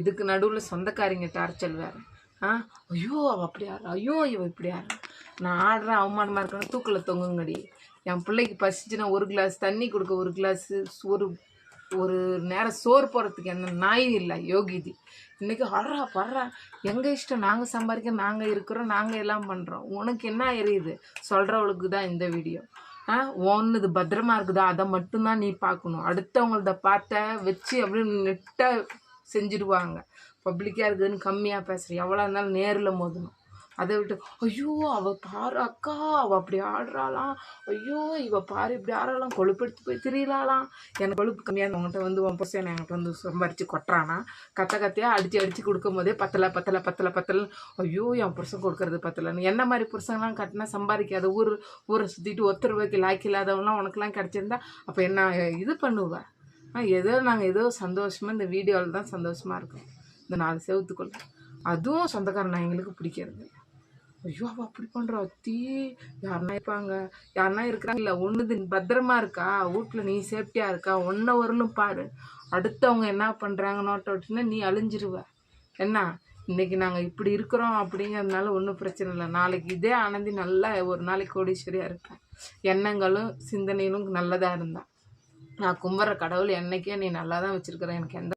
இதுக்கு நடுவில் சொந்தக்காரிங்க டார்ச்சல் வேறு. ஐயோ அவள் அப்படி ஆடுறா, ஐயோ இவள் இப்படி ஆடுறா, நான் ஆடுறேன் அவமானமாக இருக்கேன்னு தூக்கில் தொங்குங்கடி. என் பிள்ளைக்கு பசிச்சுன்னா ஒரு கிளாஸ் தண்ணி கொடுக்க, ஒரு கிளாஸு ஒரு ஒரு நேரம் சோறு போகிறதுக்கு என்ன நாய் இல்லை யோகிதி. இன்றைக்கி ஆடுறா படுறா, எங்கள் இஷ்டம், நாங்கள் சம்பாதிக்க, நாங்கள் இருக்கிறோம், நாங்கள் எல்லாம் பண்ணுறோம், உனக்கு என்ன எரியுது சொல்கிறவளுக்கு தான் இந்த வீடியோ. ஒன்றுது பத்திரமா இருக்குதா அதை மட்டும்தான் நீ பார்க்கணும். அடுத்தவங்கள்த பார்த்த வச்சு அப்படின்னு நெட்டாக செஞ்சுடுவாங்க. பப்ளிக்காக இருக்குதுன்னு கம்மியாக பேசுகிறேன், எவ்வளோ இருந்தாலும் நேரில் மோதணும். அதை விட்டு ஐயோ அவள் பாரு அக்கா அவள் அப்படி ஆடுறாளாம், ஐயோ இவள் பாரு இப்படி ஆடுறாளாம், கொழுப்படுத்தி போய் திரியலாலாம். எனக்கு கொழுப்பு கம்மியாக உங்கள்கிட்ட வந்து உன் புருஷன் என்கிட்ட வந்து சம்பாரித்து கொட்டுறானா, கத்தையாக அடித்து கொடுக்கும் போதே பத்தலை. ஐயோ என் புருஷன் கொடுக்கறது பத்தலைன்னு. என்ன மாதிரி புருஷங்களாம் கட்டினா சம்பாதிக்காத ஊரை சுற்றிட்டு ஒத்த ரூபாய்க்கு லாய்க்கு இல்லாதவங்களாம் உனக்குலாம் கிடச்சிருந்தா அப்போ என்ன இது பண்ணுவேன். நாங்கள் ஏதோ சந்தோஷமாக இந்த வீடியோவில் தான் சந்தோஷமாக இருக்கோம், இந்த 4 செவத்துக்குள்ள. அதுவும் சொந்தக்காரன் எங்களுக்கு பிடிக்கிறது. ஐயோ அவள் அப்படி பண்ணுறா அத்தி, யாருன்னா இருப்பாங்க, யாருன்னா இருக்கிறாங்க இல்லை, ஒன்றுது பத்திரமா இருக்கா வீட்டில், நீ சேஃப்டியாக இருக்கா, வரலும் பாரு. அடுத்தவங்க என்ன பண்ணுறாங்க நோட்டை விட்டுன்னா நீ அழிஞ்சிருவ. என்ன இன்றைக்கி நாங்கள் இப்படி இருக்கிறோம் அப்படிங்கிறதுனால ஒன்றும் பிரச்சனை இல்லை. நாளைக்கு இதே ஆனந்தி நல்லா ஒரு நாளைக்கு கோடீஸ்வரியாக இருப்பேன். எண்ணங்களும் சிந்தனையிலும் நல்லதாக இருந்தான். நான் கும்பிட்ற கடவுள் என்னைக்கே நீ நல்லா தான் வச்சுருக்கிறேன், எனக்கு எந்த